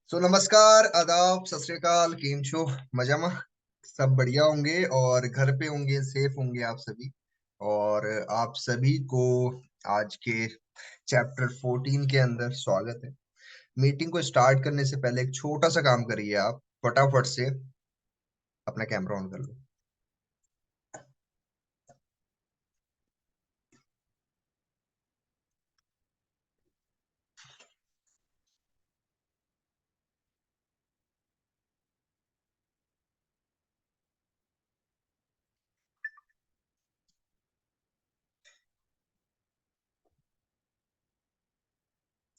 नमस्कार, आदाब, सत श्री अकाल, केम छो? मजामा? सब बढ़िया होंगे और घर पे होंगे, सेफ होंगे आप सभी। और आप सभी को आज के चैप्टर 14 के अंदर स्वागत है। मीटिंग को स्टार्ट करने से पहले एक छोटा सा काम करिए। आप फटाफट से अपना कैमरा ऑन कर लो।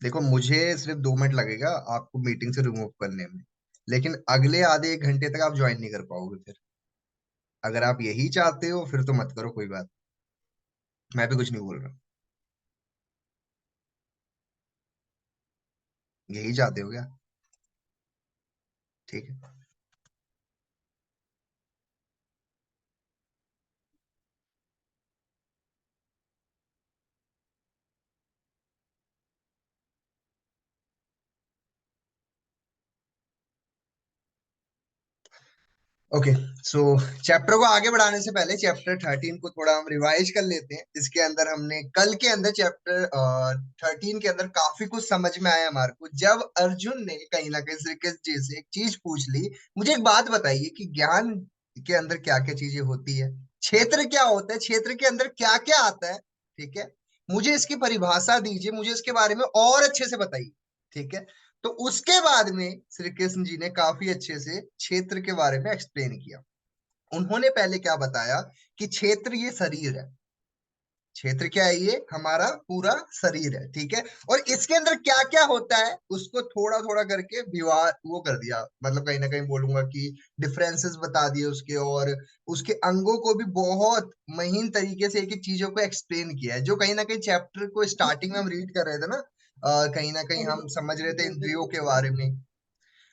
देखो, मुझे सिर्फ 2 मिनट लगेगा आपको मीटिंग से रिमूव करने में, लेकिन अगले आधे एक घंटे तक आप ज्वाइन नहीं कर पाओगे। फिर अगर आप यही चाहते हो फिर तो मत करो, कोई बात। मैं भी कुछ नहीं बोल रहा। यही चाहते हो क्या? ठीक है। ओके। सो चैप्टर को आगे बढ़ाने से पहले चैप्टर 13 को थोड़ा हम रिवाइज कर लेते हैं। इसके अंदर हमने कल के अंदर चैप्टर 13 के अंदर काफी कुछ समझ में आया हमारे को, जब अर्जुन ने कहीं ना कहीं श्री कृष्ण जी से एक चीज पूछ ली। मुझे एक बात बताइए कि ज्ञान के अंदर क्या क्या चीजें होती है, क्षेत्र क्या होता है, क्षेत्र के अंदर क्या क्या आता है। ठीक है, मुझे इसकी परिभाषा दीजिए, मुझे इसके बारे में और अच्छे से बताइए। ठीक है। तो उसके बाद में श्री कृष्ण जी ने काफी अच्छे से क्षेत्र के बारे में एक्सप्लेन किया। उन्होंने पहले क्या बताया कि क्षेत्र ये शरीर है। क्षेत्र क्या है? ये हमारा पूरा शरीर है। ठीक है। और इसके अंदर क्या क्या होता है उसको थोड़ा थोड़ा करके विवाद वो कर दिया, मतलब कहीं ना कहीं बोलूंगा कि डिफरेंसेस बता दिए उसके, और उसके अंगों को भी बहुत महीन तरीके से एक एक चीजों को एक्सप्लेन किया है। जो कहीं ना कहीं चैप्टर को स्टार्टिंग में हम रीड कर रहे थे ना, कहीं ना कहीं हम समझ रहे थे इंद्रियों के बारे में,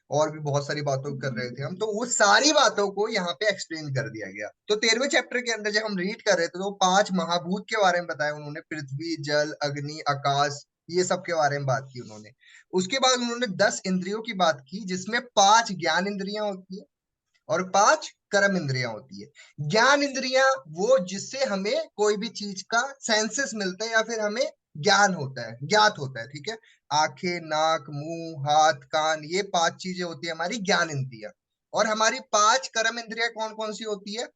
और भी बहुत सारी बातों कर रहे थे हम, तो वो सारी बातों को यहाँ पे एक्सप्लेन कर दिया गया। तो 13वें चैप्टर के अंदर जब हम रीड कर रहे थे तो 5 महाभूत के बारे में बताया उन्होंने, पृथ्वी, जल, अग्नि, आकाश, ये सब के बारे में बात की उन्होंने। उसके बाद उन्होंने 10 इंद्रियों की बात की, जिसमें 5 ज्ञान इंद्रियां होती है और 5 कर्म इंद्रियां होती है। ज्ञान इंद्रियां वो जिससे हमें कोई भी चीज का सेंसेस मिलता है या फिर हमें ज्ञान होता है, ज्ञात होता है। ठीक है। आंखें, नाक, मुंह, हाथ, कान, ये 5 चीजें होती है हमारी ज्ञान इंद्रियां। और हमारी 5 कर्म इंद्रियां कौन कौन सी होती है?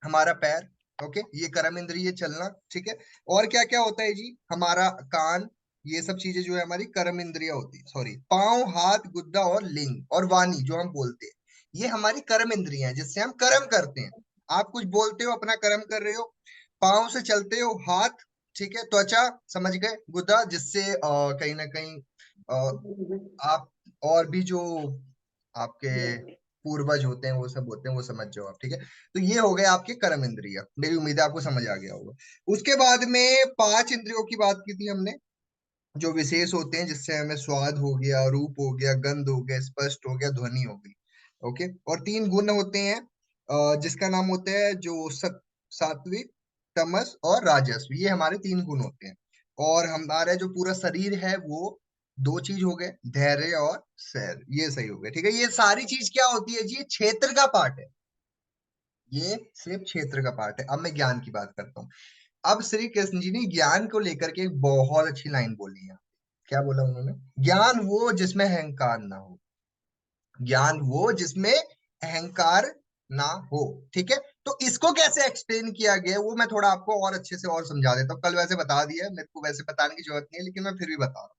हमारा पैर, ओके, ये कर्म इंद्रिय चलना। ठीक है। और क्या क्या होता है जी? हमारा कान, ये सब चीजें जो है हमारी कर्म इंद्रिया होती है। सॉरी, पाँव, हाथ, गुद्दा और लिंग और वाणी जो हम बोलते हैं, ये हमारी कर्म इंद्रियां हैं जिससे हम कर्म करते हैं। आप कुछ बोलते हो, अपना कर्म कर रहे हो। पाँव से चलते हो, हाथ, ठीक है, त्वचा, समझ गए, गुद्दा जिससे कहीं ना कहीं आप और भी जो आपके पूर्वज होते हैं वो सब होते हैं, वो समझ जाओ आप। ठीक है। तो ये हो गए आपके कर्म इंद्रिय। मेरी उम्मीद है आपको समझ आ गया होगा। उसके बाद में 5 इंद्रियों की बात की थी हमने, जो विशेष होते हैं, जिससे हमें स्वाद हो गया, रूप हो गया, गंध हो गया, स्पर्श हो गया, ध्वनि हो गई। ओके। और 3 गुण होते हैं, जिसका नाम होता है जो सात्विक, तमस और राजस्व। ये हमारे 3 गुण होते हैं। और हमारा जो पूरा शरीर है वो 2 चीज हो गए, धैर्य और सैर। ये सही हो गए। ठीक है। ये सारी चीज क्या होती है जी? ये क्षेत्र का पार्ट है। ये सिर्फ क्षेत्र का पार्ट है। अब मैं ज्ञान की बात करता हूँ। अब श्री कृष्ण जी ने ज्ञान को लेकर के एक बहुत अच्छी लाइन बोली है। क्या बोला उन्होंने? ज्ञान वो जिसमें अहंकार ना हो। ज्ञान वो जिसमें अहंकार ना हो। ठीक है। तो इसको कैसे एक्सप्लेन किया गया है, वो मैं थोड़ा आपको और अच्छे से और समझा देता हूँ। कल वैसे बता दिया है, मेरे को वैसे बताने की जरूरत नहीं है, लेकिन मैं फिर भी बता रहा हूँ।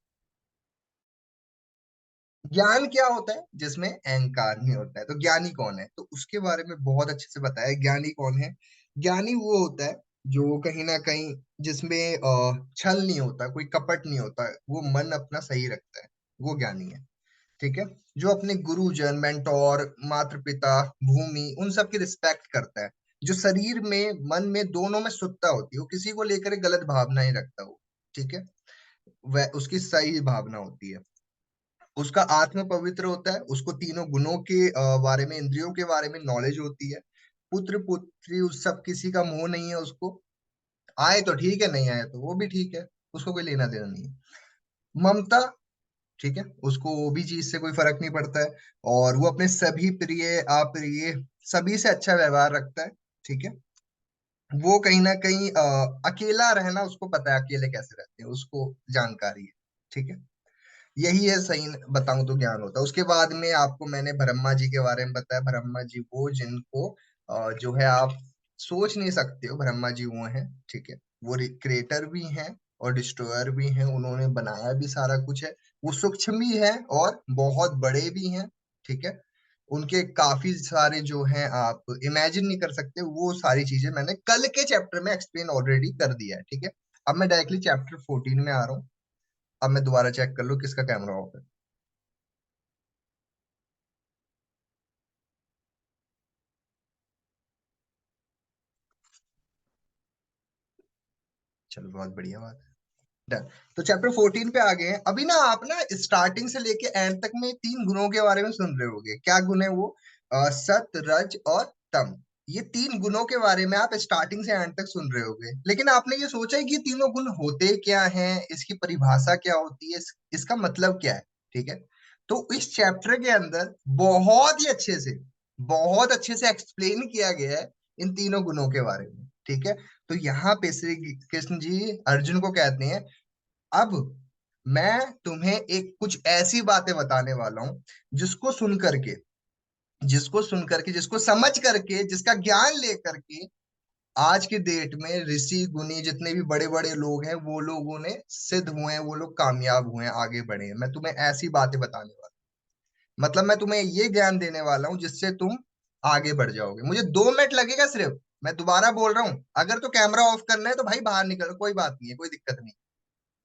ज्ञान क्या होता है? जिसमें अहंकार नहीं होता है। तो ज्ञानी कौन है? तो उसके बारे में बहुत अच्छे से बताया है। ज्ञानी कौन है? ज्ञानी वो होता है जो कहीं ना कहीं जिसमें छल नहीं होता, कोई कपट नहीं होता, वो मन अपना सही रखता है, वो ज्ञानी है। ठीक है। जो अपने गुरुजन, मेंटोर, माता पिता, भूमि, उन सब की रिस्पेक्ट करता है। जो शरीर में, मन में, दोनों में शुद्धता होती है, वो किसी को लेकर गलत भावना ही रखता हो। ठीक है। वह उसकी सही भावना होती है। उसका आत्म पवित्र होता है, उसको तीनों गुणों के बारे में, इंद्रियों के बारे में नॉलेज होती है। पुत्र पुत्री उस सब किसी का मोह नहीं है उसको। आए तो ठीक है, नहीं आए तो वो भी ठीक है, उसको कोई लेना देना नहीं है। ममता, ठीक है, उसको वो भी चीज से कोई फर्क नहीं पड़ता है, और वो अपने सभी प्रिय अप्रिय सभी से अच्छा व्यवहार रखता है। ठीक है, वो कहीं ना कहीं अकेला रहना उसको पता है, अकेले कैसे रहते हैं उसको जानकारी है। ठीक है, यही है सही बताऊं तो ज्ञान होता है। उसके बाद में आपको मैंने ब्रह्मा जी के बारे में बताया। ब्रह्मा जी वो जिनको जो है आप सोच नहीं सकते हो, ब्रह्मा जी वो हैं। ठीक है, वो क्रिएटर भी हैं और डिस्ट्रॉयर भी हैं, उन्होंने बनाया भी सारा कुछ है। वो सूक्ष्म भी है और बहुत बड़े भी हैं। ठीक है, उनके काफी सारे जो हैं आप इमेजिन नहीं कर सकते, वो सारी चीजें मैंने कल के चैप्टर में एक्सप्लेन ऑलरेडी कर दिया है। ठीक है, अब मैं डायरेक्टली चैप्टर 14 में आ रहा हूँ। अब मैं दोबारा चेक कर लूँ किसका कैमरा ऑफ है। चलो, बहुत बढ़िया बात है। डन। तो चैप्टर 14 पे आ गए हैं। अभी ना आप ना स्टार्टिंग से लेके एंड तक में 3 गुणों के बारे में सुन रहे होगे। क्या गुण है वो? सत, रज और तम। ये 3 गुणों के बारे में आप स्टार्टिंग से एंड तक सुन रहे होगे, लेकिन आपने ये सोचा है कि ये तीनों गुण होते क्या हैं, इसकी परिभाषा क्या होती है, इसका मतलब क्या है? ठीक है, तो इस चैप्टर के अंदर बहुत अच्छे से एक्सप्लेन किया गया है इन 3 गुणों के बारे में। ठीक है, तो यहाँ पे श्री कृष्ण जी अर्जुन को कहते हैं, अब मैं तुम्हें एक कुछ ऐसी बातें बताने वाला हूं जिसको सुन करके जिसको समझ करके, जिसका ज्ञान लेकर के आज की डेट में ऋषि गुनी जितने भी बड़े बड़े लोग हैं वो लोगों ने सिद्ध हुए हैं, वो लोग कामयाब हुए हैं, आगे बढ़े हैं। मैं तुम्हें ऐसी बातें बताने वाला हूं। मतलब मैं तुम्हें ये ज्ञान देने वाला हूं जिससे तुम आगे बढ़ जाओगे। मुझे 2 मिनट लगेगा सिर्फ। मैं दोबारा बोल रहा हूँ, अगर तो कैमरा ऑफ करना है तो भाई बाहर निकलो, कोई बात नहीं है, कोई दिक्कत नहीं।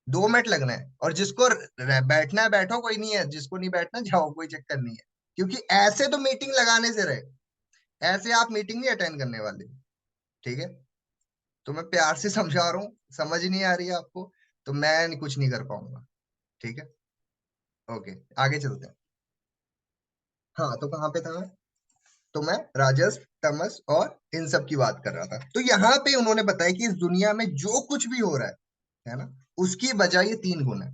2 मिनट लगना है, और जिसको बैठना है बैठो, कोई नहीं है, जिसको नहीं बैठना जाओ, कोई चक्कर नहीं है। क्योंकि ऐसे तो मीटिंग लगाने से रहे, ऐसे आप मीटिंग नहीं अटेंड करने वाले। ठीक है, तो मैं प्यार से समझा रहा हूँ, समझ नहीं आ रही है आपको तो मैं कुछ नहीं कर पाऊंगा। ठीक है, ओके, आगे चलते हैं। हाँ, तो कहाँ पे था मैं? तो मैं राजस, तमस और इन सब की बात कर रहा था। तो यहाँ पे उन्होंने बताया कि इस दुनिया में जो कुछ भी हो रहा है ना, उसकी वजह ये 3 गुण है।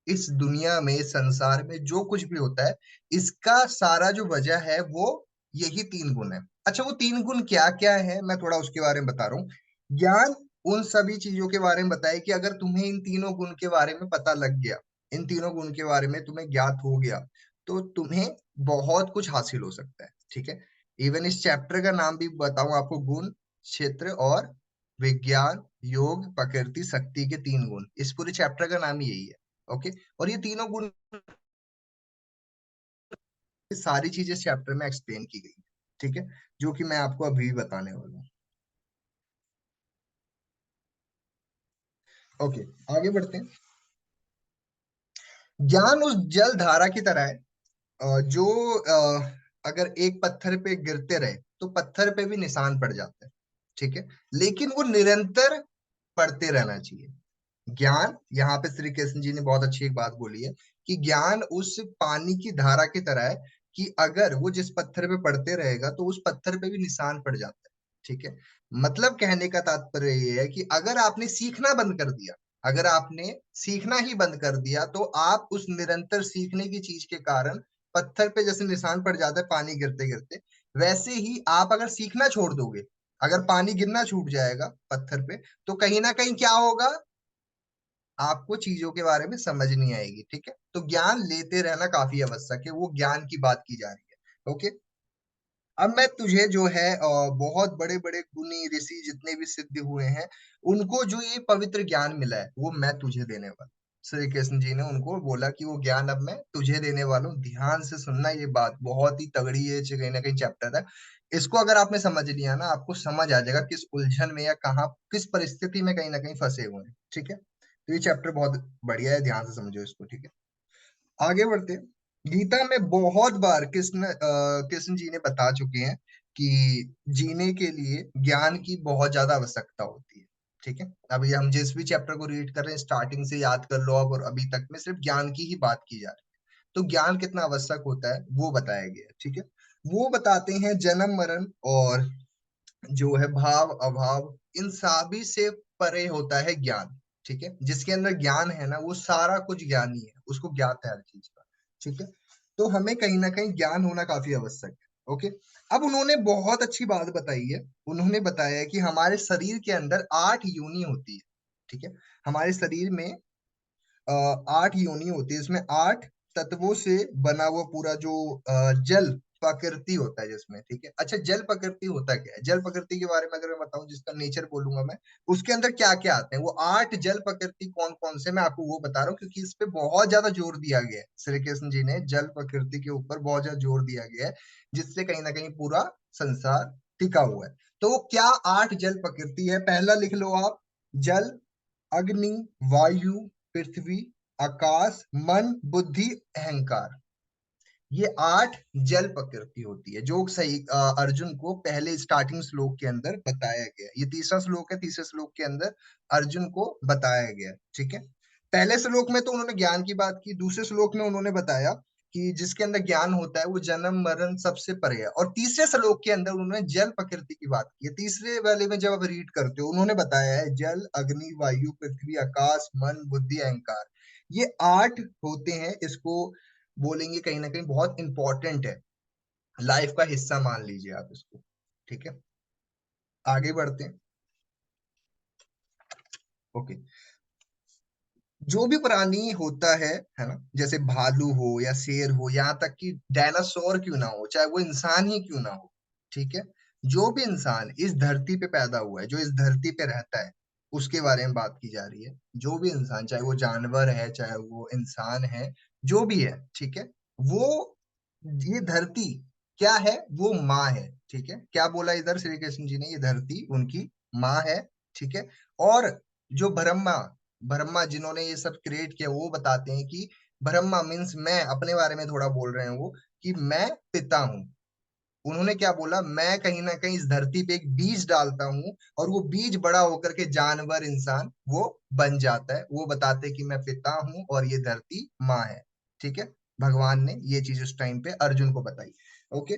इस दुनिया में, इस संसार में जो कुछ भी होता है, इसका सारा जो वजह है वो यही 3 गुण है। अच्छा, वो 3 गुण क्या क्या है मैं थोड़ा उसके बारे में बता रहा हूँ। ज्ञान उन सभी चीजों के बारे में बताए कि अगर तुम्हें इन 3 गुण के बारे में पता लग गया, इन 3 गुण के बारे में तुम्हें ज्ञात हो गया, तो तुम्हें बहुत कुछ हासिल हो सकता है। ठीक है, इवन इस चैप्टर का नाम भी बताऊं आपको, गुण, क्षेत्र और विज्ञान, योग, प्रकृति, शक्ति के 3 गुण, इस पूरे चैप्टर का नाम ही यही है। ओके, और ये 3 गुण सारी चीजें इस चैप्टर में एक्सप्लेन की गई है। ठीक है, जो कि मैं आपको अभी भी बताने वाला हूँ। ओके, आगे बढ़ते हैं। ज्ञान उस जल धारा की तरह है जो अगर एक पत्थर पे गिरते रहे तो पत्थर पे भी निशान पड़ जाता है। ठीक है, लेकिन वो निरंतर पढ़ते रहना चाहिए। ज्ञान, यहाँ पे श्री कृष्ण जी ने बहुत अच्छी एक बात बोली है कि ज्ञान उस पानी की धारा की तरह है कि अगर वो जिस पत्थर पे पड़ते रहेगा तो उस पत्थर पे भी निशान पड़ जाता है। ठीक है, मतलब कहने का तात्पर्य ये है कि अगर आपने सीखना बंद कर दिया, अगर आपने सीखना ही बंद कर दिया, तो आप उस निरंतर सीखने की चीज के कारण पत्थर पे जैसे निशान पड़ जाता है पानी गिरते गिरते, वैसे ही आप अगर सीखना छोड़ दोगे, अगर पानी गिरना छूट जाएगा पत्थर पे, तो कहीं ना कहीं क्या होगा, आपको चीजों के बारे में समझ नहीं आएगी। ठीक है, तो ज्ञान लेते रहना काफी आवश्यक है, वो ज्ञान की बात की जा रही है। ओके, अब मैं तुझे जो है बहुत बड़े बड़े गुनी ऋषि जितने भी सिद्ध हुए हैं, उनको जो ये पवित्र ज्ञान मिला है वो मैं तुझे देने वाला हूं। श्री कृष्ण जी ने उनको बोला कि वो ज्ञान अब मैं तुझे देने वाला हूँ, ध्यान से सुनना, ये बात बहुत ही तगड़ी है, कहीं ना कहीं चैप्टर है। इसको अगर आपने समझ लिया ना, आपको समझ आ जाएगा किस उलझन में या कहाँ किस परिस्थिति में कहीं ना कहीं फंसे हुए हैं। ठीक है, तो ये चैप्टर बहुत बढ़िया है, ध्यान से समझो इसको। ठीक है, आगे बढ़ते हैं। गीता में बहुत बार कृष्ण जी ने बता चुके हैं कि जीने के लिए ज्ञान की बहुत ज्यादा आवश्यकता होती है। ठीक है, अभी हम जिस भी चैप्टर को रीड कर रहे हैं स्टार्टिंग से याद कर लो अब, और अभी तक में सिर्फ ज्ञान की ही बात की जा रही है। तो ज्ञान कितना आवश्यक होता है वो बताया गया है। ठीक है, वो बताते हैं जन्म मरण और जो है भाव अभाव, इन सभी से परे होता है ज्ञान। ठीक है, जिसके अंदर ज्ञान है ना, वो सारा कुछ ज्ञानी है, उसको ज्ञात है हर चीज का। ठीक है, तो हमें कहीं ना कहीं ज्ञान होना काफी आवश्यक है। ओके, अब उन्होंने बहुत अच्छी बात बताई है। उन्होंने बताया है कि हमारे शरीर के अंदर 8 योनि होती है। ठीक है, हमारे शरीर में 8 योनि होती है, इसमें 8 तत्वों से बना हुआ पूरा जो जल प्रकृति होता है जिसमें। ठीक है, अच्छा, जल प्रकृति होता क्या है? जल प्रकृति के बारे में अगर मैं बताऊं, जिसका नेचर बोलूंगा मैं, उसके अंदर क्या क्या आते हैं, वो 8 जल प्रकृति कौन कौन से, मैं आपको वो बता रहा हूँ, क्योंकि इस पे बहुत ज्यादा जोर दिया गया है। श्री कृष्ण जी ने जल प्रकृति के ऊपर बहुत ज्यादा जोर दिया गया है, जिससे कहीं ना कहीं पूरा संसार टिका हुआ है। तो वो क्या 8 जल प्रकृति है? पहला लिख लो आप, जल, अग्नि, वायु, पृथ्वी, आकाश, मन, बुद्धि, अहंकार। ये 8 जल प्रकृति होती है, जो सही अर्जुन को पहले स्टार्टिंग श्लोक के अंदर बताया गया। ये तीसरा श्लोक है, तीसरे श्लोक के अंदर अर्जुन को बताया गया। ठीक है, पहले श्लोक में तो उन्होंने ज्ञान की बात की, दूसरे श्लोक में उन्होंने बताया कि जिसके अंदर ज्ञान होता है वो जन्म मरण सबसे परे है, और तीसरे श्लोक के अंदर उन्होंने जल प्रकृति की बात की है। तीसरे वाले में जब आप रीड करते हो, उन्होंने बताया है जल, अग्नि, वायु, पृथ्वी, आकाश, मन, बुद्धि, अहंकार। ये 8 होते हैं, इसको बोलेंगे कहीं ना कहीं बहुत इंपॉर्टेंट है, लाइफ का हिस्सा मान लीजिए आप इसको। ठीक है, आगे बढ़ते हैं। ओके, जो भी प्राणी होता है ना, जैसे भालू हो या शेर हो, यहाँ तक कि डायनासोर क्यों ना हो, चाहे वो इंसान ही क्यों ना हो। ठीक है, जो भी इंसान इस धरती पे पैदा हुआ है, जो इस धरती पे रहता है, उसके बारे में बात की जा रही है। जो भी इंसान, चाहे वो जानवर है चाहे वो इंसान है, जो भी है, ठीक है, वो, ये धरती क्या है? वो माँ है। ठीक है, क्या बोला इधर श्री कृष्ण जी ने? ये धरती उनकी माँ है। ठीक है, और जो ब्रह्मा, ब्रह्मा जिन्होंने ये सब क्रिएट किया, वो बताते हैं कि ब्रह्मा मीन्स, मैं अपने बारे में थोड़ा बोल रहे हैं वो, कि मैं पिता हूँ। उन्होंने क्या बोला? मैं कहीं ना कहीं इस धरती पे एक बीज डालता हूँ, और वो बीज बड़ा होकर के जानवर, इंसान वो बन जाता है। वो बताते हैं कि मैं पिता हूँ और ये धरती माँ है। ठीक है, भगवान ने ये चीज उस टाइम पे अर्जुन को बताई। ओके,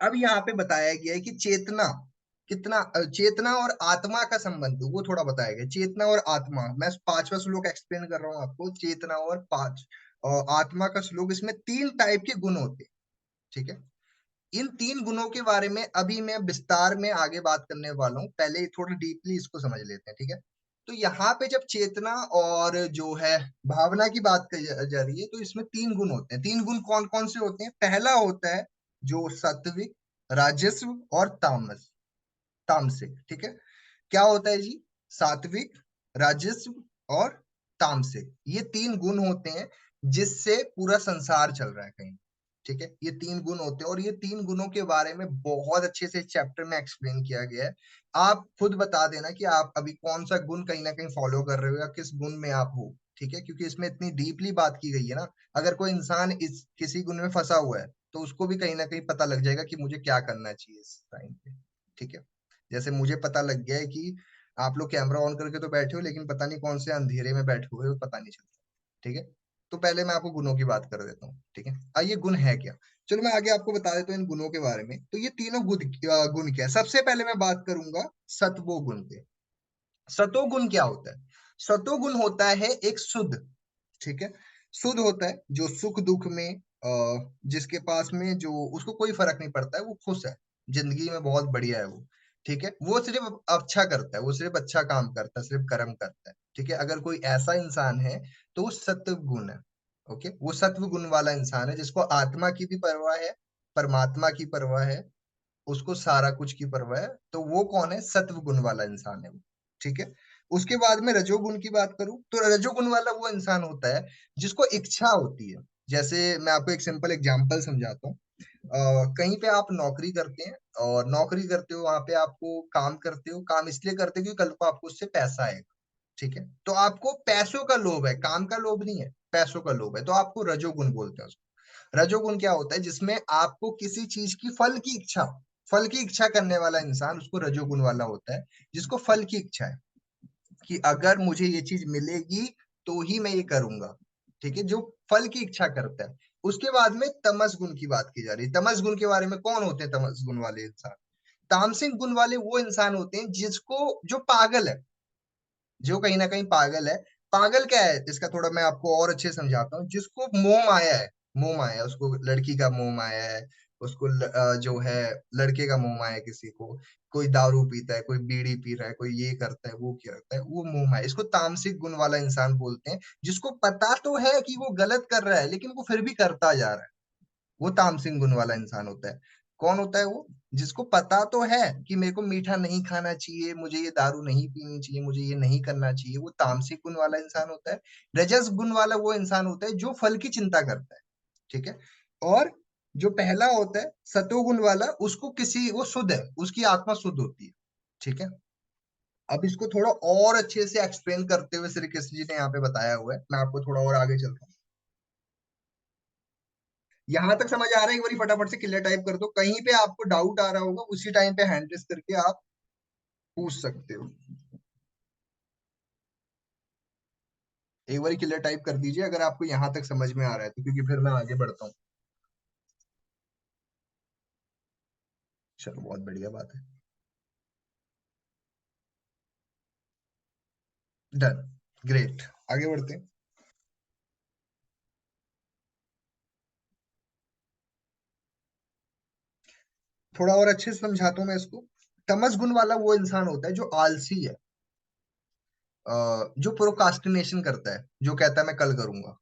अब यहाँ पे बताया गया है कि चेतना, चेतना और आत्मा का संबंध वो थोड़ा बताया गया। चेतना और आत्मा, मैं पांचवा श्लोक एक्सप्लेन कर रहा हूँ आपको। चेतना और आत्मा का श्लोक, इसमें 3 टाइप के गुण होते हैं। ठीक है, इन 3 गुणों के बारे में अभी मैं विस्तार में आगे बात करने वाला हूँ, पहले थोड़ा डीपली इसको समझ लेते हैं। ठीक है, तो यहाँ पे जब चेतना और जो है भावना की बात कही जा रही है, तो इसमें 3 गुण होते हैं। 3 गुण कौन कौन से होते हैं? पहला होता है जो सात्विक, राजस्व और तामसिक। ठीक है, क्या होता है जी? सात्विक, राजस्व और तामसिक, ये 3 गुण होते हैं जिससे पूरा संसार चल रहा है कहीं। ठीक है, ये 3 गुण होते हैं, और ये 3 गुणों के बारे में बहुत अच्छे से चैप्टर में एक्सप्लेन किया गया है। आप खुद बता देना कि आप अभी कौन सा गुण कहीं ना कहीं फॉलो कर रहे हो, या किस गुण में आप हो। ठीक है, क्योंकि इसमें इतनी डीपली बात की गई है ना। अगर कोई इंसान इस किसी गुण में फंसा हुआ है, तो उसको भी कहीं ना कहीं पता लग जाएगा कि मुझे क्या करना चाहिए इस टाइम पे। ठीक है, जैसे मुझे पता लग गया है कि आप लोग कैमरा ऑन करके तो बैठे हो, लेकिन पता नहीं कौन से अंधेरे में बैठे हुए हो, पता नहीं चलता। ठीक है, तो पहले मैं आपको गुणों की बात कर देता हूँ। ठीक है, आइए गुण है क्या। चलो मैं आगे आपको बता देता हूँ इन गुणों के बारे में। तो ये तीनों गुण गुण क्या है? सबसे पहले मैं बात करूंगा सत्वो गुण पे। सतो गुण क्या होता है? सतो गुण होता है एक शुद्ध, ठीक है, शुद्ध होता है, जो सुख दुख में जिसके पास में जो उसको कोई फर्क नहीं पड़ता है, वो खुश है, जिंदगी में बहुत बढ़िया है वो। ठीक है, वो सिर्फ अच्छा करता है, वो सिर्फ अच्छा काम करता है, सिर्फ कर्म करता है। ठीक है, अगर कोई ऐसा इंसान है तो वो सत्व गुण है। ओके, वो सत्व गुण वाला इंसान है, जिसको आत्मा की भी परवाह है, परमात्मा की परवाह है, उसको सारा कुछ की परवाह है। तो वो कौन है? सत्व गुण वाला इंसान है वो। ठीक है, उसके बाद में रजोगुण की बात करूं, तो रजोगुण वाला वो इंसान होता है जिसको इच्छा होती है। जैसे मैं आपको एक सिंपल एग्जांपल समझाता हूँ। कहीं पे आप नौकरी करते हैं, और नौकरी करते हो, वहां पे आपको काम करते हो, काम इसलिए करते हो क्योंकि कल को आपको उससे पैसा आएगा। ठीक है, तो आपको पैसों का लोभ है, काम का लोभ नहीं है, पैसों का लोभ है, तो आपको रजोगुण बोलते हैं उसको। रजोगुण क्या होता है? जिसमें आपको किसी चीज की फल की इच्छा करने वाला इंसान, उसको रजोगुण वाला होता है, जिसको फल की इच्छा है, कि अगर मुझे ये चीज मिलेगी तो ही मैं ये करूंगा। ठीक है, जो फल की इच्छा करता है। उसके बाद में तमस गुण की बात की जा रही है। तमस गुण के बारे में कौन होते हैं तमस गुण वाले इंसान? तामसिक गुण वाले वो इंसान होते हैं जिसको, जो पागल है, जो कहीं ना कहीं पागल है। पागल क्या है इसका थोड़ा मैं आपको और अच्छे से समझाता हूँ। जिसको मोह माया है, मोह माया है, उसको लड़की का मोह माया है, उसको जो है लड़के का मोह माया है किसी को। कोई दारू पीता है, कोई बीड़ी पी रहा है, कोई ये करता है, वो करता है, वो मोह माया, इसको तामसिक गुण वाला इंसान बोलते हैं। जिसको पता तो है कि वो गलत कर रहा है लेकिन वो फिर भी करता जा रहा है, वो तामसिक गुण वाला इंसान होता है। कौन होता है वो? जिसको पता तो है कि मेरे को मीठा नहीं खाना चाहिए, मुझे ये दारू नहीं पीनी चाहिए, मुझे ये नहीं करना चाहिए, वो तामसिक गुण वाला इंसान होता है। रजस गुण वाला वो इंसान होता है जो फल की चिंता करता है। ठीक है। और जो पहला होता है सतोगुण वाला, उसको किसी वो शुद्ध है, उसकी आत्मा शुद्ध होती है। ठीक है। अब इसको थोड़ा और अच्छे से एक्सप्लेन करते हुए श्री कृष्ण जी ने यहाँ पे बताया हुआ है, मैं आपको थोड़ा और आगे चलता हूँ। यहां तक समझ आ रहा है? एक बार फटाफट से क्लियर टाइप कर दो, कहीं पे आपको डाउट आ रहा होगा उसी टाइम पे हैंड रेस करके आप पूछ सकते हो। एक बार क्लियर टाइप कर दीजिए अगर आपको यहां तक समझ में आ रहा है तो, क्योंकि फिर मैं आगे बढ़ता हूँ। चलो बहुत बढ़िया बात है। डन। ग्रेट। आगे बढ़ते हैं। थोड़ा और अच्छे से समझाता हूँ मैं इसको। तमस गुण वाला वो इंसान होता है जो आलसी है, जो प्रोकास्टिनेशन करता है, जो कहता है मैं कल करूंगा,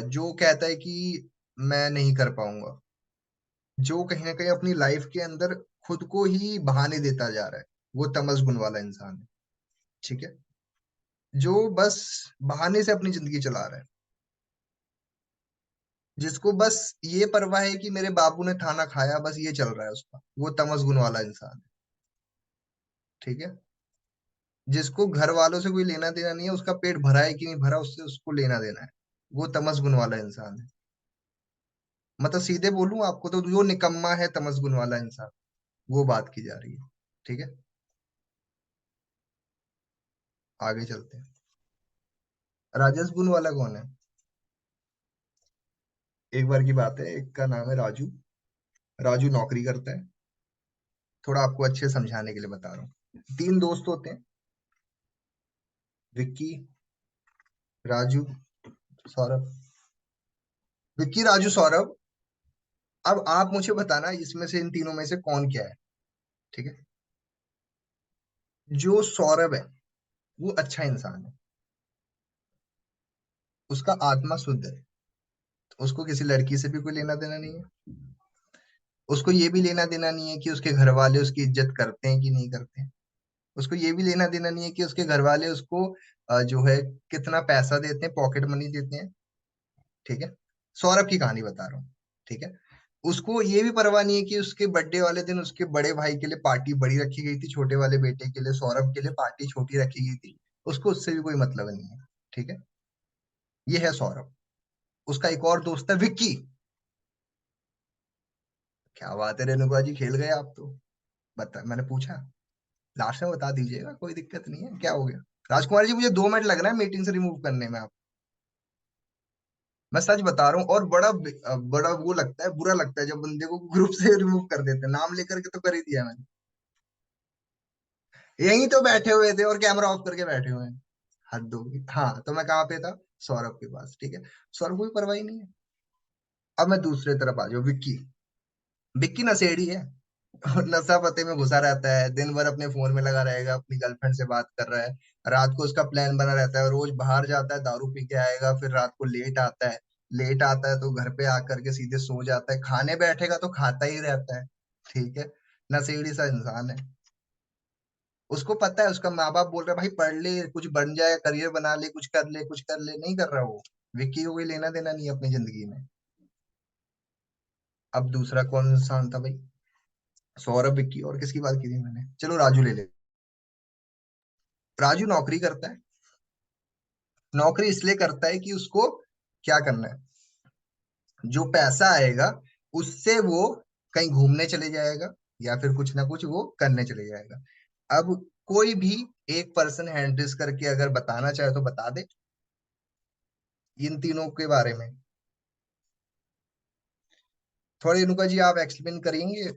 जो कहता है कि मैं नहीं कर पाऊंगा, जो कहीं ना कहीं अपनी लाइफ के अंदर खुद को ही बहाने देता जा रहा है, वो तमस गुण वाला इंसान है। ठीक है। जो बस बहाने से अपनी जिंदगी चला रहा है, जिसको बस ये परवाह है कि मेरे बाबू ने खाना खाया, बस ये चल रहा है उसका, वो तमस गुण वाला इंसान है। ठीक है। जिसको घर वालों से कोई लेना देना नहीं है, उसका पेट भरा है कि नहीं भरा उससे उसको लेना देना है, वो तमस गुण वाला इंसान है। मतलब सीधे बोलूं आपको तो जो निकम्मा है तमस गुण वाला इंसान, वो बात की जा रही है। ठीक है। आगे चलते हैं। राजस गुण वाला कौन है? एक बार की बात है, एक का नाम है राजू। राजू नौकरी करता है। थोड़ा आपको अच्छे से समझाने के लिए बता रहा हूँ। तीन दोस्त होते हैं, विक्की, राजू, सौरभ। विक्की, राजू, सौरभ। अब आप मुझे बताना इसमें से, इन तीनों में से कौन क्या है? ठीक है। जो सौरभ है वो अच्छा इंसान है, उसका आत्मा शुद्ध है, उसको किसी लड़की से भी कोई लेना देना नहीं है। उसको ये भी लेना देना नहीं है कि उसके घर वाले उसकी इज्जत करते हैं कि नहीं करते हैं। उसको ये भी लेना देना नहीं है कि उसके घर वाले उसको जो है कितना पैसा देते हैं, पॉकेट मनी देते हैं। ठीक है। सौरभ की कहानी बता रहा हूँ। ठीक है। उसको ये भी परवाह नहीं है कि उसके बर्थडे वाले दिन उसके बड़े भाई के लिए पार्टी बड़ी रखी गई थी, छोटे वाले बेटे के लिए सौरभ के लिए पार्टी छोटी रखी गई थी, उसको उससे भी कोई मतलब नहीं है। ठीक है। ये है सौरभ। उसका एक और दोस्त है विक्की। क्या बात है रेणुका जी, खेल गए आप तो। बता, मैंने पूछा, लास्ट में बता दीजिएगा, कोई दिक्कत नहीं है, क्या हो गया? राजकुमार जी मुझे 2 मिनट लग रहा है मीटिंग से रिमूव करने में आप। मैं सच बता रहा हूँ, और बड़ा वो लगता है, बुरा लगता है जब बंदे को ग्रुप से रिमूव कर देते हैं, नाम लेकर के तो कर ही दिया मैंने। यहीं तो बैठे हुए थे और कैमरा ऑफ करके बैठे हुए हैं। हद होगी। हाँ, तो मैं कहाँ पे था? सौरभ के पास। ठीक है। सौरभ को भी परवाह नहीं है। अब मैं दूसरे तरफ आ जाऊँ, विक्की। विक्की नशेड़ी है। नशा पते में घुसा रहता है, दिन भर अपने फोन में लगा रहेगा, अपनी गर्लफ्रेंड से बात कर रहा है। रात को उसका प्लान बना रहता है, रोज बाहर जाता है, दारू पी के आएगा, फिर रात को लेट आता है। लेट आता है तो घर पे आकर के सीधे सो जाता है, खाने बैठेगा तो खाता ही रहता है। ठीक है। नशेड़ी सा इंसान है। उसको पता है, उसका माँ बाप बोल रहा है भाई पढ़ ले, कुछ बन जाए, करियर बना ले, कुछ कर ले, कुछ कर ले, नहीं कर रहा वो। विक्की को कोई लेना देना नहीं है अपनी जिंदगी में। अब दूसरा कौन इंसान था भाई? सौरभ, विक्की, और किसकी बात की थी मैंने? चलो राजू ले ले। राजू नौकरी करता है। नौकरी इसलिए करता है कि उसको क्या करना है, जो पैसा आएगा उससे वो कहीं घूमने चले जाएगा, या फिर कुछ ना कुछ वो करने चले जाएगा। अब कोई भी एक पर्सन हैंडल्स करके अगर बताना चाहे तो बता दे इन तीनों के बारे में। थोड़ी रेणुका जी आप एक्सप्लेन करेंगे,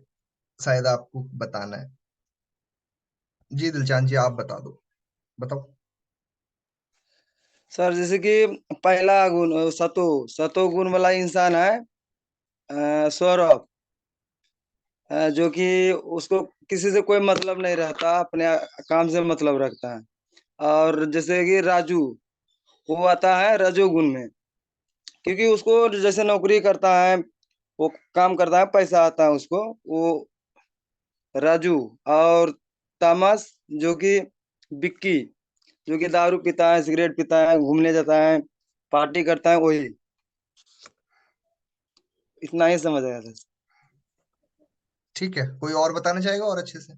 शायद आपको बताना है। जी दिलचांद जी आप बता दो। बताओ। सर जैसे कि पहला गुण सतो सतो गुण वाला इंसान है सौरभ। जो कि उसको किसी से कोई मतलब नहीं रहता, अपने काम से मतलब रखता है। और जैसे कि राजू, वो आता है रजोगुण में, क्योंकि उसको जैसे नौकरी करता है, वो काम करता है, पैसा आता है उसको, वो राजू। और तामस, जो कि बिक्की, जो कि दारू पीता है, सिगरेट पीता है, घूमने जाता है, पार्टी करता है, वही। इतना ही समझ आया था। ठीक है, कोई और बताना चाहेगा और अच्छे से?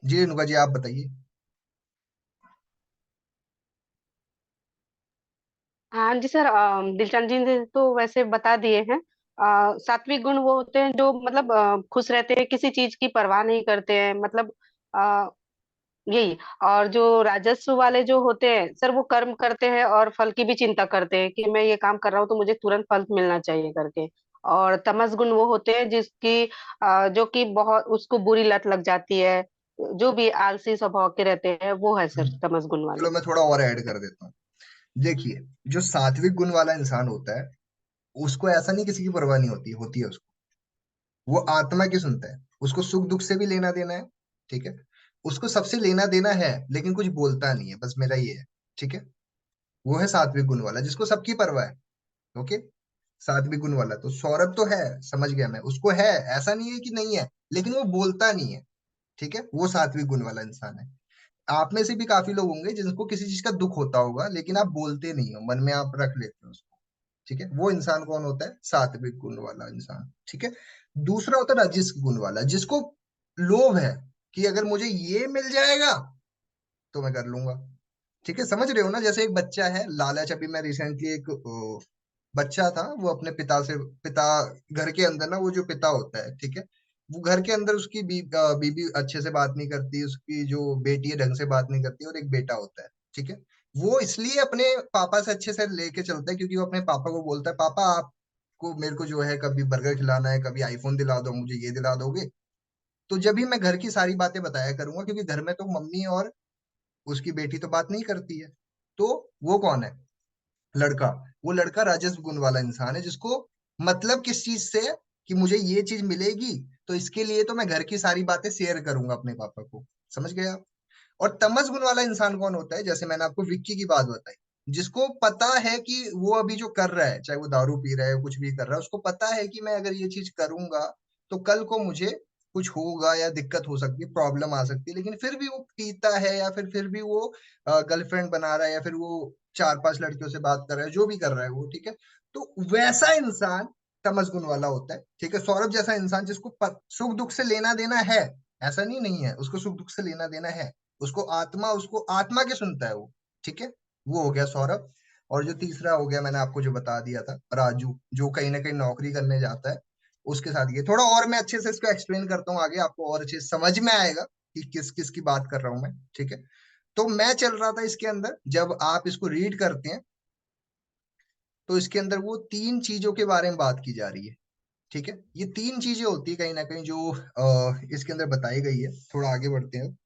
जी रेणुका जी, आप बताइए। हाँ जी सर, दिलचंद जी ने तो वैसे बता दिए हैं। सात्विक गुण वो होते हैं जो मतलब खुश रहते हैं, किसी चीज की परवाह नहीं करते हैं, मतलब अ, यही। और जो राजस्व वाले जो होते हैं सर, वो कर्म करते हैं और फल की भी चिंता करते हैं कि मैं ये काम कर रहा हूँ तो मुझे तुरंत फल मिलना चाहिए करके। और तमस गुण वो होते हैं जिसकी जो कि बहुत उसको बुरी लत लग जाती है, जो भी आलसी स्वभाव के रहते हैं, वो है सर तमस गुण चलो वाले। मैं थोड़ा और ऐड कर देता हूँ। देखिए, जो सात्विक गुण वाला इंसान होता है, उसको ऐसा नहीं किसी की परवाह नहीं होती, होती है उसको। वो आत्मा की सुनता है, उसको सुख दुख से भी लेना देना है। ठीक है, उसको सबसे लेना देना है, लेकिन कुछ बोलता नहीं है, बस मेरा ये है। ठीक है, वो है सात्विक गुण वाला, जिसको सबकी परवाह है। ओके, सात्विक गुण वाला तो सौरभ तो है, समझ गया मैं, उसको है, ऐसा नहीं है कि नहीं है, लेकिन वो बोलता नहीं है। ठीक है, वो सात्विक गुण वाला इंसान है। आप में से भी काफी लोग होंगे जिनको किसी चीज का दुख होता होगा, लेकिन आप बोलते नहीं हो, मन में आप रख लेते हो उसको। ठीक है, वो इंसान कौन होता है? सात्विक गुण वाला इंसान। ठीक है, दूसरा होता है रजस गुण वाला, जिसको लोभ है कि अगर मुझे ये मिल जाएगा तो मैं कर लूंगा। ठीक है, समझ रहे हो ना? जैसे एक बच्चा है, लालच। अभी मैं रिसेंटली एक बच्चा था, वो अपने पिता घर के अंदर ना, वो जो पिता होता है, ठीक है, वो घर के अंदर उसकी बीबी अच्छे से बात नहीं करती, उसकी जो बेटी है ढंग से बात नहीं करती, और एक बेटा होता है। ठीक है, वो इसलिए अपने पापा से अच्छे से लेके चलता है क्योंकि वो अपने पापा को बोलता है, पापा आपको मेरे को जो है कभी बर्गर खिलाना है, कभी आईफोन दिला दो, मुझे ये दिला दोगे? तो जब भी मैं घर की सारी बातें बताया करूंगा, क्योंकि घर में तो मम्मी और उसकी बेटी तो बात नहीं करती है। तो वो कौन है? लड़का। वो लड़का राजस गुण वाला इंसान है, जिसको मतलब किस चीज से है कि मुझे ये चीज मिलेगी, तो इसके लिए तो मैं घर की सारी बातें शेयर करूंगा अपने पापा को। समझ गए आप? और तमस गुण वाला इंसान कौन होता है? जैसे मैंने आपको विक्की की बात बताई, जिसको पता है कि वो अभी जो कर रहा है, चाहे वो दारू पी रहा है, कुछ भी कर रहा है, उसको पता है कि मैं अगर ये चीज करूंगा तो कल को मुझे कुछ होगा या दिक्कत हो सकती है, प्रॉब्लम आ सकती है, लेकिन फिर भी वो पीता है, या फिर भी वो गर्लफ्रेंड बना रहा है, या फिर वो 4-5 लड़कियों से बात कर रहा है, जो भी कर रहा है वो। ठीक है, तो वैसा इंसान तमस गुण वाला होता है। ठीक है, सौरभ जैसा इंसान जिसको सुख दुख से लेना देना है, ऐसा नहीं नहीं है, उसको सुख दुख से लेना देना है, उसको आत्मा के सुनता है वो। ठीक है, वो हो गया सौरभ। और जो तीसरा हो गया, मैंने आपको जो बता दिया था, राजू, जो कहीं ना कहीं नौकरी करने जाता है। उसके साथ ये थोड़ा और मैं अच्छे से इसको एक्सप्लेन करता हूँ आगे, आपको और अच्छे से समझ में आएगा कि किस किस की बात कर रहा हूं मैं। ठीक है, तो मैं चल रहा था इसके अंदर, जब आप इसको रीड करते हैं तो इसके अंदर वो 3 चीजों के बारे में बात की जा रही है। ठीक है, ये 3 चीजें होती है कहीं ना कहीं जो इसके अंदर बताई गई है। थोड़ा आगे बढ़ते हैं।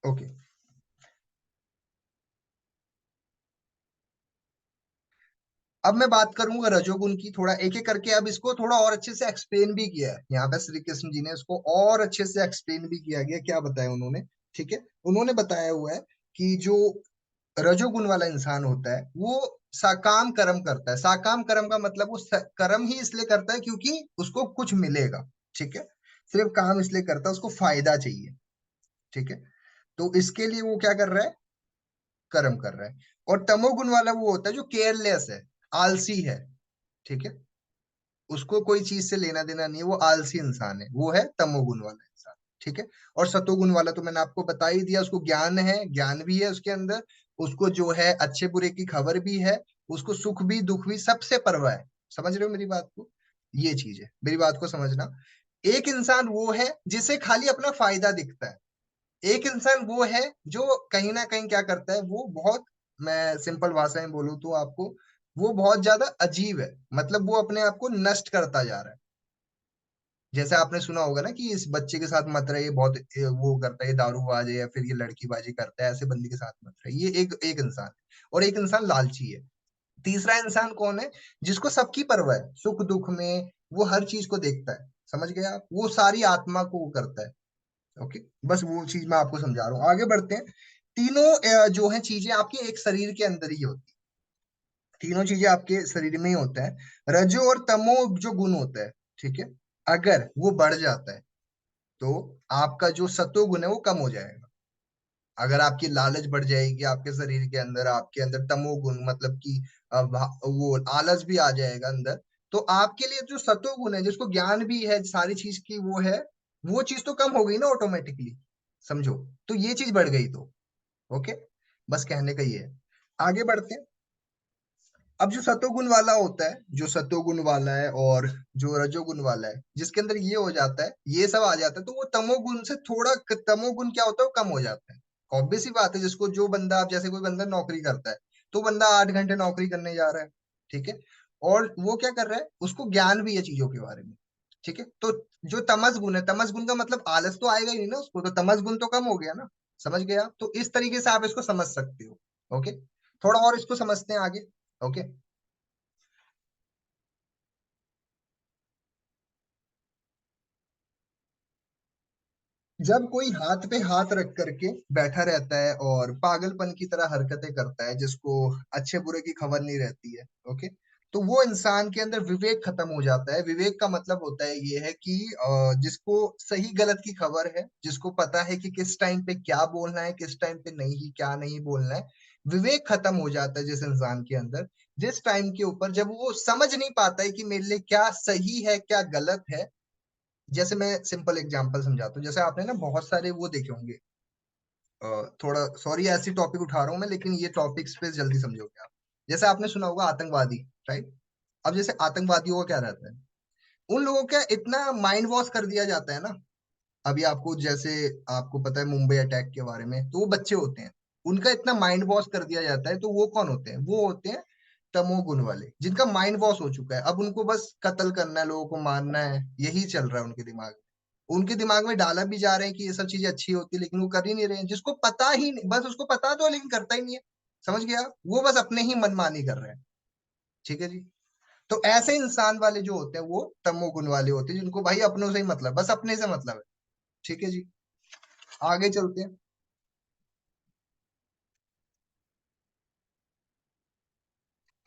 ओके, अब मैं बात करूंगा रजोगुण की, थोड़ा एक एक करके। अब इसको थोड़ा और अच्छे से एक्सप्लेन भी किया है यहाँ पे श्री कृष्ण जी ने, इसको और अच्छे से एक्सप्लेन भी किया गया। क्या बताया उन्होंने? ठीक है, उन्होंने बताया हुआ है कि जो रजोगुण वाला इंसान होता है वो साकाम कर्म करता है। साकाम कर्म का मतलब वो कर्म ही इसलिए करता है क्योंकि उसको कुछ मिलेगा। ठीक है, सिर्फ काम इसलिए करता है, उसको फायदा चाहिए। ठीक है, तो इसके लिए वो क्या कर रहा है? कर्म कर रहा है। और तमोगुण वाला वो होता है जो केयरलेस है, आलसी है। ठीक है, उसको कोई चीज से लेना देना नहीं है, वो आलसी इंसान है, वो है तमोगुण वाला इंसान। ठीक है, और सतोगुण वाला तो मैंने आपको बता ही दिया, उसको ज्ञान है, ज्ञान भी है उसके अंदर, उसको जो है अच्छे बुरे की खबर भी है, उसको सुख भी दुख भी सबसे परवाह है। समझ रहे हो मेरी बात को? ये चीज है, मेरी बात को समझना। एक इंसान वो है जिसे खाली अपना फायदा दिखता है। एक इंसान वो है जो कहीं ना कहीं क्या करता है, वो बहुत, मैं सिंपल भाषा में बोलूं तो आपको, वो बहुत ज्यादा अजीब है, मतलब वो अपने आप को नष्ट करता जा रहा है। जैसे आपने सुना होगा ना कि इस बच्चे के साथ मत रहे, बहुत वो करता है, ये दारूबाज है या फिर ये लड़कीबाजी करता है, ऐसे बंदी के साथ मत रहे। ये एक एक इंसान है। और एक इंसान लालची है। तीसरा इंसान कौन है? जिसको सबकी परवाह है, सुख दुख में वो हर चीज को देखता है। समझ गए आप? वो सारी आत्मा को वो करता है। ओके, बस वो चीज मैं आपको समझा रहा हूँ। आगे बढ़ते हैं। तीनों जो है चीजें आपके एक शरीर के अंदर ही होती है। तीनों चीजें आपके शरीर में ही होता है। रजो और तमो जो गुण होता है, ठीक है, अगर वो बढ़ जाता है तो आपका जो सत्व गुण है वो कम हो जाएगा। अगर आपकी लालच बढ़ जाएगी आपके शरीर के अंदर, आपके अंदर तमोगुण मतलब कि वो आलस भी आ जाएगा अंदर, तो आपके लिए जो सत्व गुण है, जिसको ज्ञान भी है सारी चीज की वो है, वो चीज तो कम हो गई ना ऑटोमेटिकली। समझो, तो ये चीज बढ़ गई तो। ओके, बस कहने का ये है। आगे बढ़ते हैं। अब जो सतोगुण वाला होता है, जो सतोगुण वाला है और जो रजोगुण वाला है, जिसके अंदर ये हो जाता है, ये सब आ जाता है, तो वो तमोगुण से थोड़ा तमोगुण क्या होता है, वो कम हो जाता है। ऑब्वियस सी बात है, जिसको जो बंदा, आप जैसे कोई बंदा नौकरी करता है, तो बंदा 8 घंटे नौकरी करने जा रहा है, ठीक है, और वो क्या कर रहा है, उसको ज्ञान भी है चीजों के बारे में, ठीक है, तो जो तमस गुण है, तमस गुण का मतलब आलस तो आएगा ही नहीं ना उसको, तो तमस गुण तो कम हो गया ना। समझ गए आप? तो इस तरीके से आप इसको समझ सकते हो। ओके, थोड़ा और इसको समझते हैं आगे। ओके, जब कोई हाथ पे हाथ रख करके बैठा रहता है और पागलपन की तरह हरकतें करता है, जिसको अच्छे बुरे की खबर नहीं रहती है, ओके, तो वो इंसान के अंदर विवेक खत्म हो जाता है। विवेक का मतलब होता है ये है कि जिसको सही गलत की खबर है, जिसको पता है कि किस टाइम पे क्या बोलना है, किस टाइम पे नहीं, क्या नहीं बोलना है। विवेक खत्म हो जाता है जिस इंसान के अंदर, जिस टाइम के ऊपर जब वो समझ नहीं पाता है कि मेरे लिए क्या सही है क्या गलत है। जैसे मैं सिंपल एग्जांपल समझाता हूँ। जैसे आपने ना बहुत सारे वो देखे होंगे, थोड़ा सॉरी ऐसी टॉपिक उठा रहा हूँ मैं, लेकिन ये टॉपिक्स पे जल्दी समझोगे आप। जैसे आपने सुना होगा आतंकवादी, राइट? अब जैसे आतंकवादियों का क्या रहता है, उन लोगों का इतना माइंड वॉश कर दिया जाता है ना। अभी आपको जैसे आपको पता है मुंबई अटैक के बारे में, तो वो बच्चे होते हैं, उनका इतना माइंड वॉश कर दिया जाता है। तो वो कौन होते हैं? वो होते हैं तमोगुण वाले, जिनका माइंड वॉश हो चुका है। अब उनको बस कत्ल करना है, लोगों को मारना है, यही चल रहा है उनके दिमाग में। उनके दिमाग में डाला भी जा रहे हैं कि ये सब चीजें अच्छी होती है, लेकिन वो कर ही नहीं रहे हैं। जिसको पता ही नहीं, बस उसको पता तो है लेकिन करता ही नहीं है। समझ गया? वो बस अपने ही मनमानी कर रहे हैं। ठीक है जी। तो ऐसे इंसान वाले जो होते हैं वो तमोगुण वाले होते हैं, जिनको भाई अपनों से ही मतलब, बस अपने से मतलब है। ठीक है जी, आगे चलते हैं।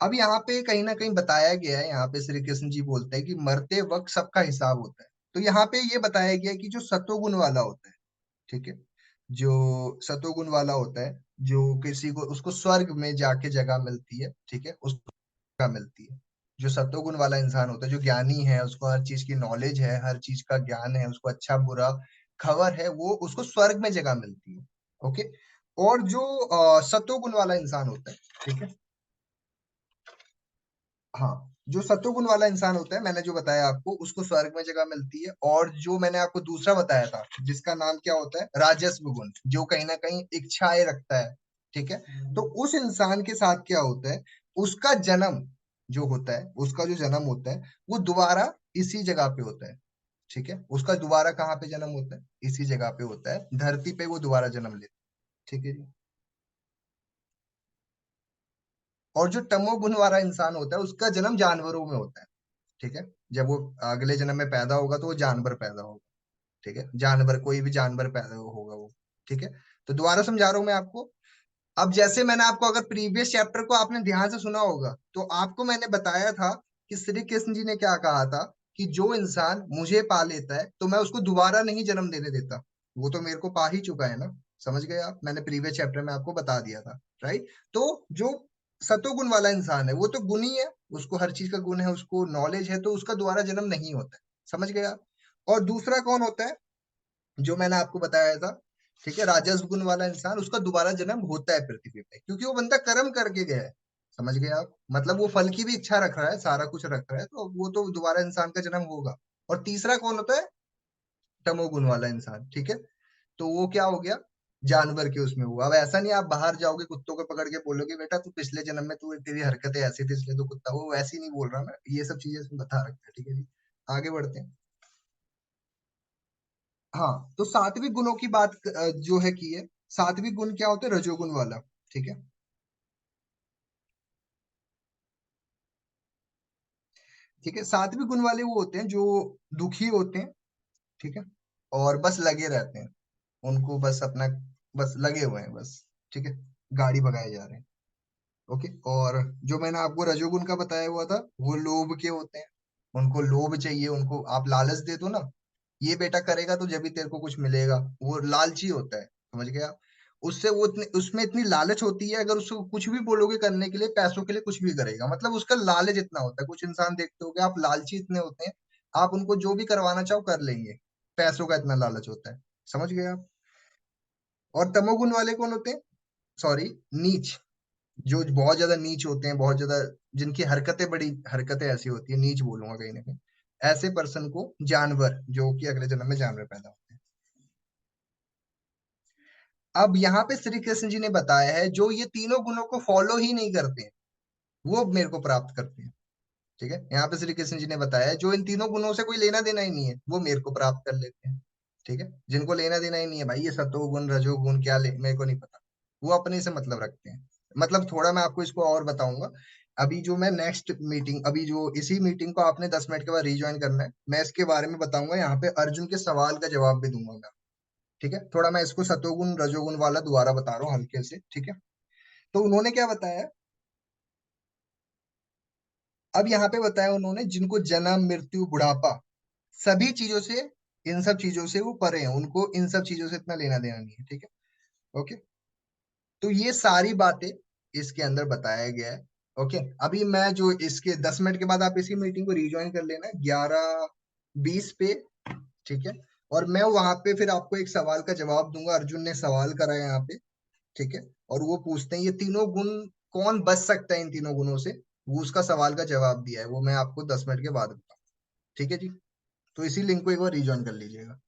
अब यहाँ पे कहीं ना कहीं बताया गया है, यहाँ पे श्री कृष्ण जी बोलते हैं कि मरते वक्त सबका हिसाब होता है। तो यहाँ पे ये बताया गया है कि जो सतोगुण वाला होता है, ठीक है, जो सतोगुण वाला होता है, जो किसी को, उसको स्वर्ग में जाके जगह मिलती है, ठीक है, उसको जगह मिलती है। जो सतोगुण वाला इंसान होता है, जो ज्ञानी है, उसको हर चीज की नॉलेज है, हर चीज का ज्ञान है, उसको अच्छा बुरा खबर है, वो उसको स्वर्ग में जगह मिलती है। ओके, और जो सतोगुण वाला इंसान होता है, ठीक है, हाँ, जो सत्वगुण वाला इंसान होता है, मैंने जो बताया आपको, उसको स्वर्ग में जगह मिलती है। और जो मैंने आपको दूसरा बताया था, जिसका नाम क्या होता है, राजस्व गुण, जो कहीं ना कहीं इच्छाएं रखता है, ठीक है, तो उस इंसान के साथ क्या होता है, उसका जन्म जो होता है, उसका जो जन्म होता है, वो दोबारा इसी जगह पे होता है। ठीक है, उसका दोबारा कहाँ पे जन्म होता है? इसी जगह पे होता है, धरती पे वो दोबारा जन्म लेता है। ठीक है जी। और जो तमोगुण वाला इंसान होता है, उसका जन्म जानवरों में होता है। ठीक है, जब वो अगले जन्म में पैदा होगा तो वो जानवर पैदा होगा। ठीक है, जानवर, कोई भी जानवर पैदा होगा वो। ठीक है, तो दोबारा समझा रहा हूं मैं आपको। अब जैसे मैंने आपको, अगर प्रीवियस चैप्टर को आपने ध्यान से सुना होगा, तो आपको मैंने बताया था कि श्री कृष्ण जी ने क्या कहा था, कि जो इंसान मुझे पा लेता है तो मैं उसको दोबारा नहीं जन्म देने देता। वो तो मेरे को पा ही चुका है ना। समझ गए आप? मैंने प्रीवियस चैप्टर में आपको बता दिया था, राइट? तो जो सतोगुण वाला इंसान है, वो तो गुणी है, उसको हर चीज का गुण है, उसको नॉलेज है, तो उसका दोबारा जन्म नहीं होता है। समझ गए आप? और दूसरा कौन होता है, जो मैंने आपको बताया था, ठीक है, राजस गुण वाला इंसान, उसका दोबारा जन्म होता है पृथ्वी पे, क्योंकि वो बंदा कर्म करके गया है। समझ गए आप? मतलब वो फल की भी इच्छा रख रहा है, सारा कुछ रख रहा है, तो वो तो दोबारा इंसान का जन्म होगा। और तीसरा कौन होता है? तमोगुण वाला इंसान, ठीक है, तो वो क्या हो गया, जानवर के उसमें हुआ। अब ऐसा नहीं आप बाहर जाओगे कुत्तों को पकड़ के बोलोगे बेटा तू पिछले जन्म में तू, तेरी हरकतें ऐसी थी इसलिए तो कुत्ता, वो वैसे ही नहीं बोल रहा मैं, ये सब चीजें इसमें बता रखता है। ठीक है जी, आगे बढ़ते हैं। हाँ, तो सात्विक गुणों की बात जो है की है। सात्विक गुण क्या होते हैं? रजोगुण वाला। ठीक है। ठीक है, सात्विक गुण वाले वो होते हैं जो दुखी होते हैं। ठीक है। और बस लगे रहते हैं, उनको बस अपना, बस लगे हुए हैं बस। ठीक है। गाड़ी भगाए जा रहे हैं। ओके। और जो मैंने आपको रजोगुण का बताया हुआ था, वो लोभ के होते हैं। उनको लोभ चाहिए, उनको आप लालच दे दो ना, ये बेटा करेगा तो जब भी तेरे को कुछ मिलेगा, वो लालची होता है। समझ गए आप? उससे वो उसमें इतनी लालच होती है, अगर उसको कुछ भी बोलोगे करने के लिए, पैसों के लिए कुछ भी करेगा। मतलब उसका लालच इतना होता है। कुछ इंसान देखते हो आप, लालची इतने होते हैं, आप उनको जो भी करवाना चाहो कर लेंगे। पैसों का इतना लालच होता है। समझ गए आप? और तमोगुण वाले कौन होते हैं? सॉरी, नीच। जो बहुत ज्यादा नीच होते हैं, बहुत ज्यादा, जिनकी हरकतें, बड़ी हरकतें ऐसी होती है, नीच बोलूंगा कहीं ना कहीं। ऐसे पर्सन को जानवर, जो कि अगले जन्म में जानवर पैदा होते हैं। अब यहाँ पे श्री कृष्ण जी ने बताया है, जो ये तीनों गुणों को फॉलो ही नहीं करते हैं, वो मेरे को प्राप्त करते हैं। ठीक है। यहाँ पे श्री कृष्ण जी ने बताया है, जो इन तीनों गुणों से कोई लेना देना ही नहीं है, वो मेरे को प्राप्त कर लेते हैं। ठीक है। जिनको लेना देना ही नहीं है भाई, ये सतोगुण रजोगुण क्या मेरे को नहीं पता, वो अपने से मतलब रखते हैं। मतलब थोड़ा मैं आपको इसको और बताऊंगा। अभी जो मैं नेक्स्ट मीटिंग, अभी जो इसी मीटिंग को आपने 10 मिनट के बाद रिज्वाइन करना है, मैं इसके बारे में बताऊंगा। यहाँ पे अर्जुन के सवाल का जवाब भी दूंगा मैं। ठीक है। थोड़ा मैं इसको सतोगुण रजोगुण वाला दोबारा बता रहा हूँ हल्के से। ठीक है। तो उन्होंने क्या बताया? अब यहाँ पे बताया उन्होंने, जिनको जन्म मृत्यु बुढ़ापा, सभी चीजों से, इन सब चीजों से वो परे हैं, उनको इन सब चीजों से इतना लेना देना नहीं है। ठीक है। ओके। तो ये सारी बातें इसके अंदर बताया गया है। ओके। अभी मैं जो इसके 10 मिनट के बाद आप इसी मीटिंग को रिज्वाइन कर लेना 11:20 पे। ठीक है। और मैं वहां पे फिर आपको एक सवाल का जवाब दूंगा। अर्जुन ने सवाल करा है यहाँ पे। ठीक है। और वो पूछते हैं, ये तीनों गुण कौन बच सकता है इन तीनों गुणों से? वो उसका सवाल का जवाब दिया है, वो मैं आपको 10 मिनट के बाद बताऊँ। ठीक है जी। तो इसी लिंक को एक बार रिज्वाइन कर लीजिएगा।